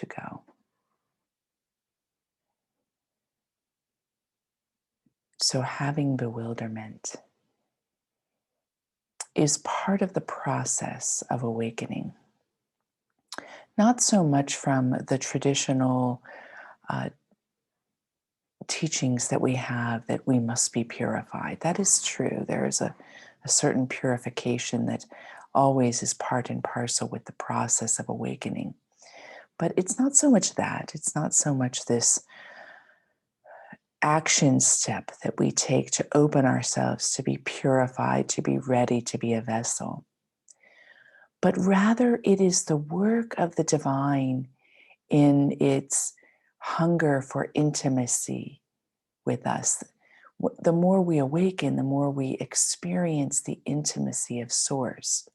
to go. So having bewilderment is part of the process of awakening. Not so much from the traditional uh, teachings that we have that we must be purified. That is true. There is a certain purification that always is part and parcel with the process of awakening. But it's not so much that. It's not so much this action step that we take to open ourselves, to be purified, to be ready to be a vessel. But rather, it is the work of the divine in its hunger for intimacy with us. The more we awaken, the more we experience the intimacy of Source,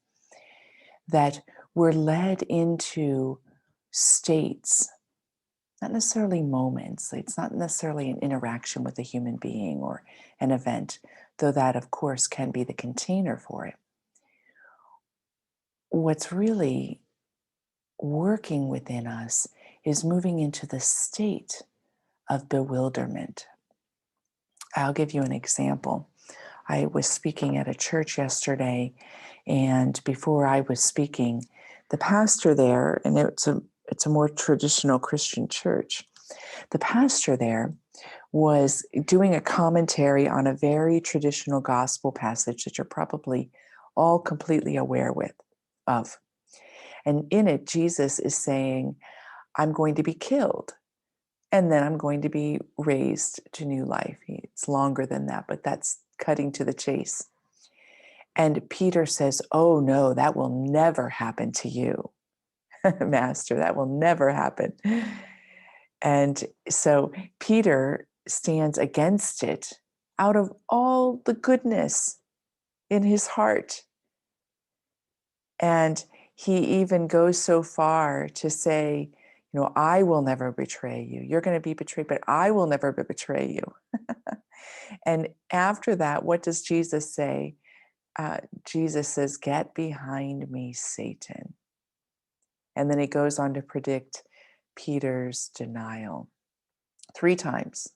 that we're led into states, not necessarily moments. It's not necessarily an interaction with a human being or an event, though that, of course, can be the container for it. What's really working within us is moving into the state of bewilderment. I'll give you an example. I was speaking at a church yesterday, and before I was speaking, the pastor there, and it's a more traditional Christian church, the pastor there was doing a commentary on a very traditional gospel passage that you're probably all completely aware of. And in it, Jesus is saying, I'm going to be killed, and then I'm going to be raised to new life. It's longer than that, but that's cutting to the chase. And Peter says, oh no, that will never happen to you, Master, that will never happen. And so Peter stands against it out of all the goodness in his heart. And he even goes so far to say, I will never betray you. You're going to be betrayed, but I will never betray you. And after that, what does Jesus say? Jesus says, get behind me, Satan. And then he goes on to predict Peter's denial 3 times.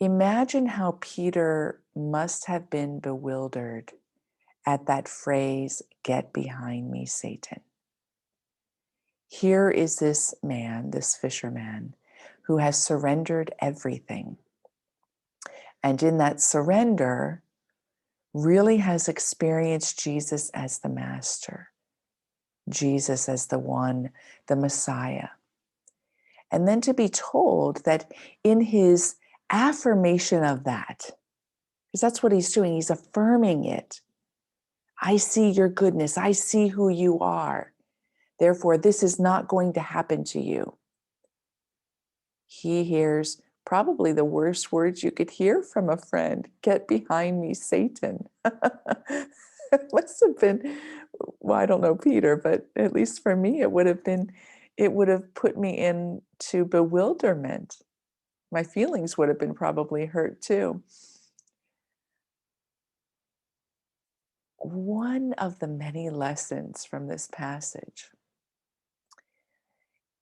Imagine how Peter must have been bewildered at that phrase, get behind me, Satan. Here is this man, this fisherman, who has surrendered everything. And in that surrender, really has experienced Jesus as the master, Jesus as the one, the Messiah. And then to be told that in his affirmation of that, because that's what he's doing, he's affirming it. I see your goodness. I see who you are. Therefore, this is not going to happen to you. He hears probably the worst words you could hear from a friend. Get behind me, Satan. It must have been, well, I don't know Peter, but at least for me, it would have put me into bewilderment. My feelings would have been probably hurt too. One of the many lessons from this passage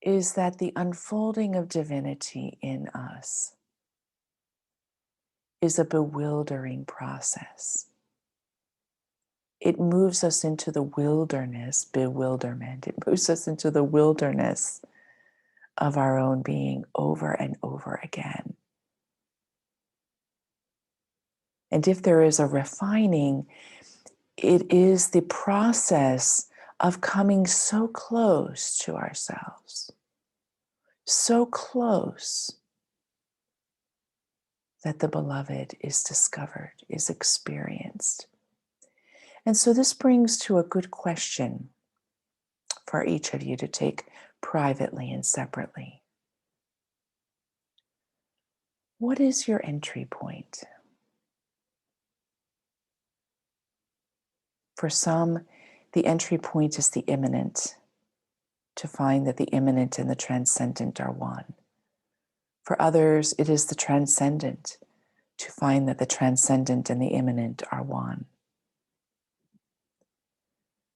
is that the unfolding of divinity in us is a bewildering process. It moves us into the wilderness, bewilderment. It moves us into the wilderness of our own being over and over again. And if there is a refining, it is the process of coming so close to ourselves, so close that the beloved is discovered, is experienced. And so this brings to a good question for each of you to take privately and separately. What is your entry point? For some, the entry point is the immanent, to find that the immanent and the transcendent are one. For others, it is the transcendent, to find that the transcendent and the immanent are one.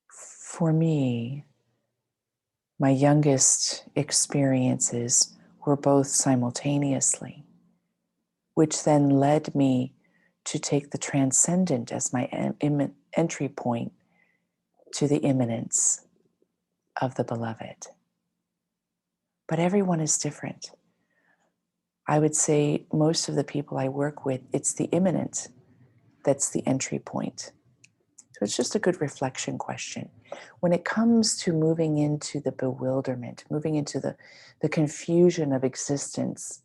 For me, My youngest experiences were both simultaneously, which then led me to take the transcendent as my entry point to the immanence of the beloved. But everyone is different. I would say most of the people I work with, it's the immanent that's the entry point. So it's just a good reflection question. When it comes to moving into the bewilderment, moving into the confusion of existence,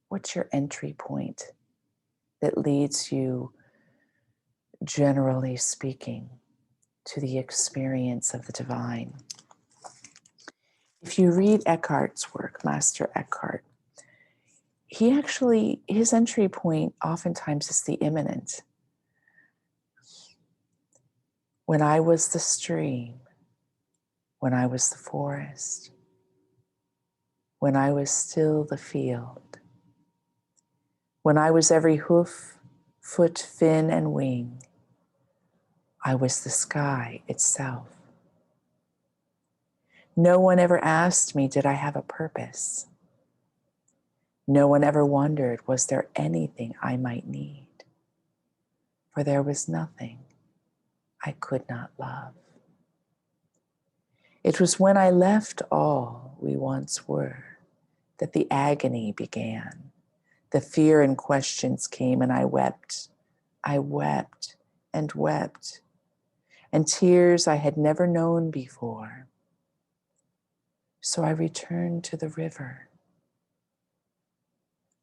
what's your entry point that leads you, generally speaking, to the experience of the divine? If you read Eckhart's work, Master Eckhart, his entry point oftentimes is the immanent. When I was the stream, when I was the forest, when I was still the field, when I was every hoof, foot, fin, and wing, I was the sky itself. No one ever asked me, did I have a purpose? No one ever wondered, was there anything I might need? For there was nothing I could not love. It was when I left all we once were that the agony began. The fear and questions came, and I wept. I wept and wept, and tears I had never known before. So I returned to the river.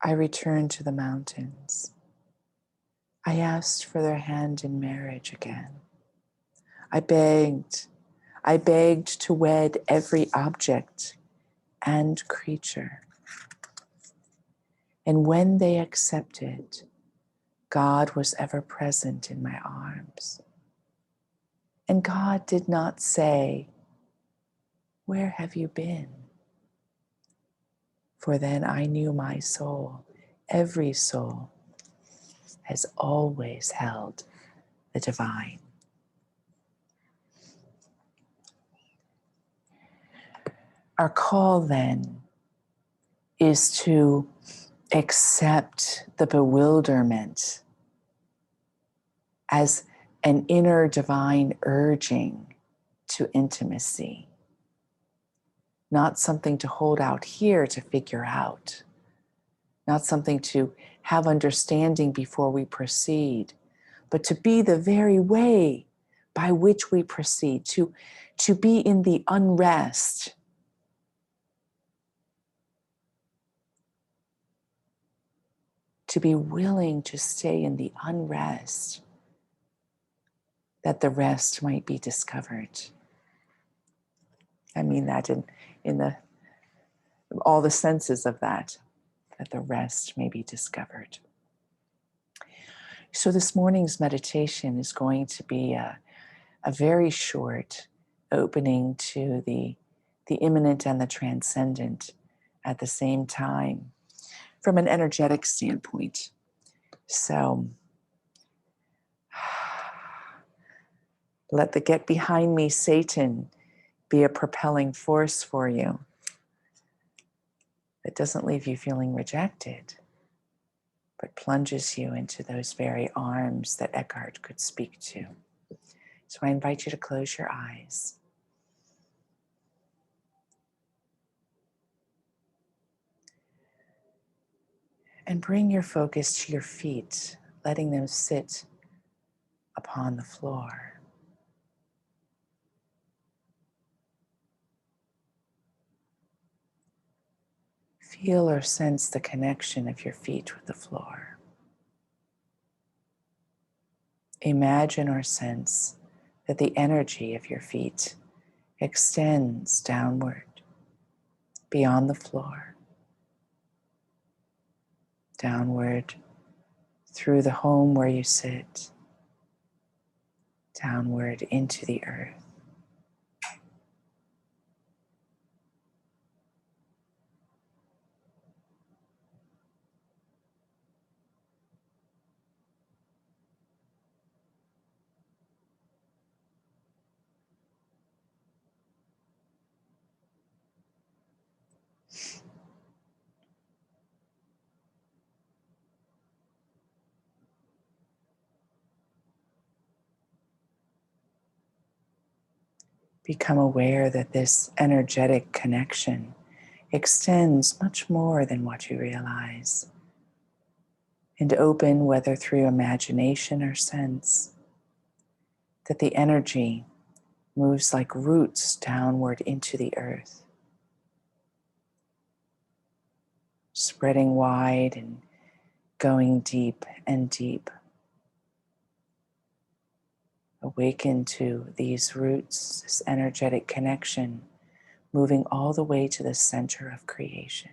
I returned to the mountains. I asked for their hand in marriage again. I begged to wed every object and creature. And when they accepted, God was ever present in my arms. And God did not say, where have you been? For then I knew my soul, every soul, has always held the divine. Our call then is to accept the bewilderment as an inner divine urging to intimacy, not something to hold out here to figure out, not something to have understanding before we proceed, but to be the very way by which we proceed, to be in the unrest, to be willing to stay in the unrest, that the rest might be discovered. I mean that in all the senses of that the rest may be discovered. So this morning's meditation is going to be a very short opening to the immanent and the transcendent at the same time from an energetic standpoint. So let the get behind me, Satan, be a propelling force for you that doesn't leave you feeling rejected, but plunges you into those very arms that Eckhart could speak to. So I invite you to close your eyes. And bring your focus to your feet, letting them sit upon the floor. Feel or sense the connection of your feet with the floor. Imagine or sense that the energy of your feet extends downward, beyond the floor, downward through the home where you sit, downward into the earth. Become aware that this energetic connection extends much more than what you realize. And open, whether through imagination or sense, that the energy moves like roots downward into the earth, spreading wide and going deep and deep. Awaken to these roots, this energetic connection, moving all the way to the center of creation.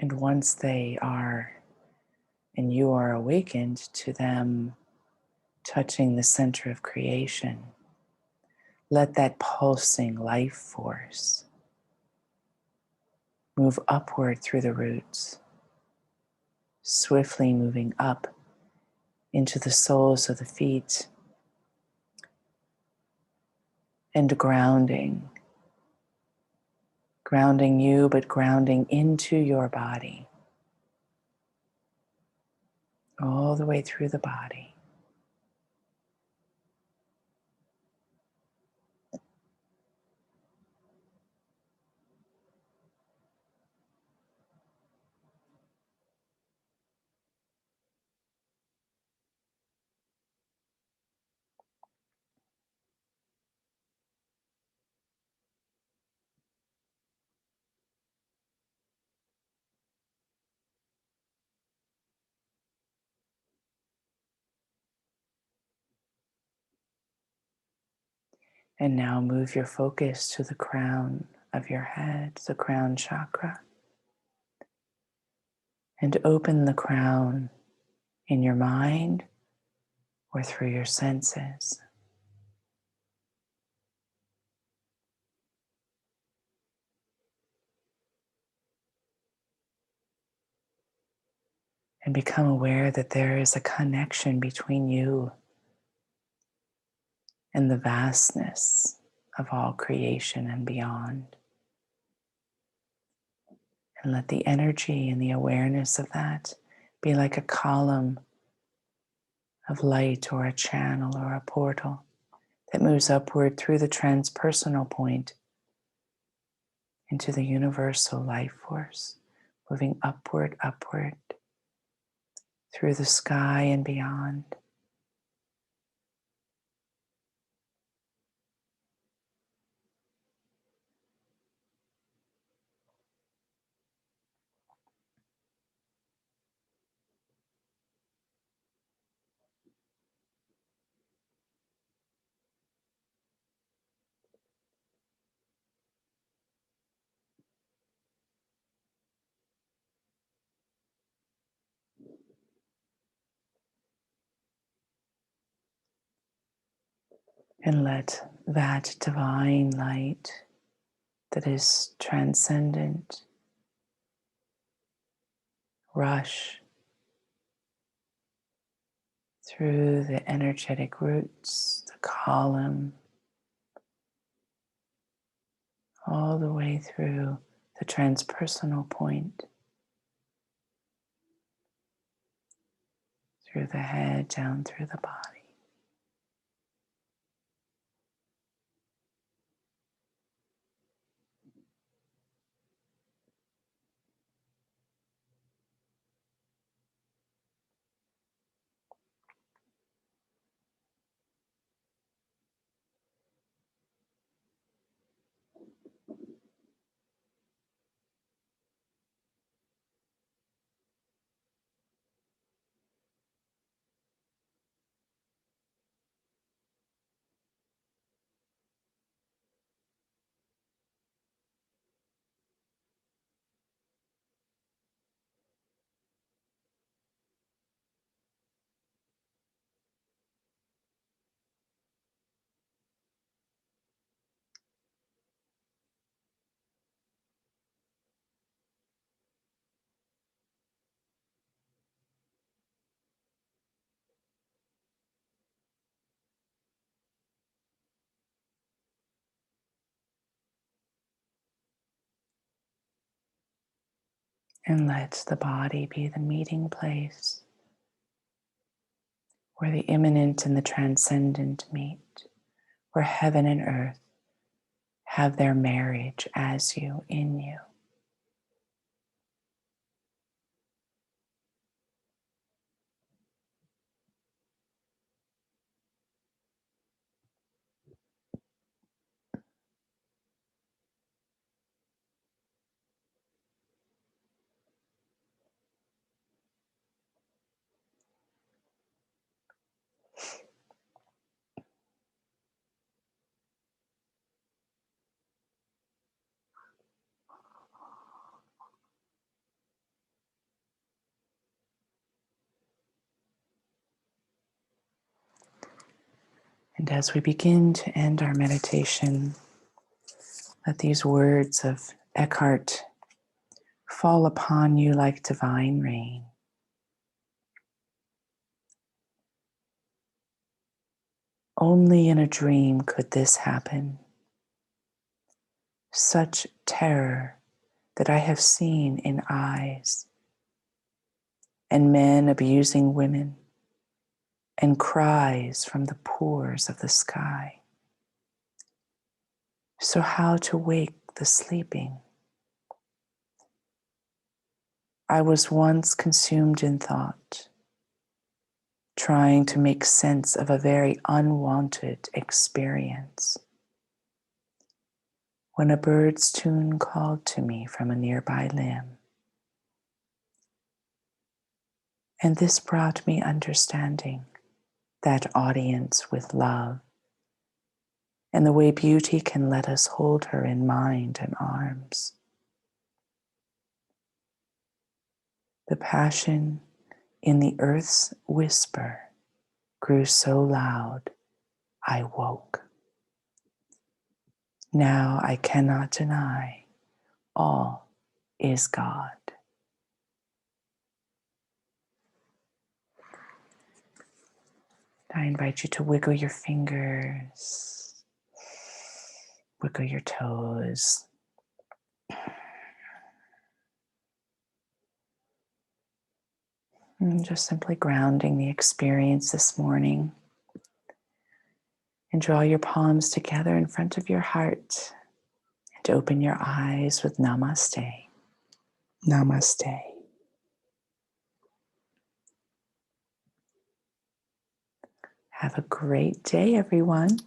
And once they are, and you are awakened to them touching the center of creation, let that pulsing life force move upward through the roots, swiftly moving up into the soles of the feet and grounding you, but grounding into your body, all the way through the body. And now move your focus to the crown of your head, the crown chakra, and open the crown in your mind or through your senses. And become aware that there is a connection between you and the vastness of all creation and beyond. And let the energy and the awareness of that be like a column of light or a channel or a portal that moves upward through the transpersonal point into the universal life force, moving upward through the sky and beyond. And let that divine light that is transcendent rush through the energetic roots, the column, all the way through the transpersonal point, through the head, down through the body. And let the body be the meeting place where the immanent and the transcendent meet, where heaven and earth have their marriage as you, in you. And as we begin to end our meditation, let these words of Eckhart fall upon you like divine rain. Only in a dream could this happen. Such terror that I have seen in eyes, and men abusing women, and cries from the pores of the sky. So how to wake the sleeping? I was once consumed in thought, trying to make sense of a very unwanted experience, when a bird's tune called to me from a nearby limb. And this brought me understanding, that audience with love, and the way beauty can let us hold her in mind and arms. The passion in the earth's whisper grew so loud, I woke. Now I cannot deny, all is God. I invite you to wiggle your fingers, wiggle your toes. And just simply grounding the experience this morning. And draw your palms together in front of your heart and open your eyes with Namaste. Namaste. Have a great day, everyone.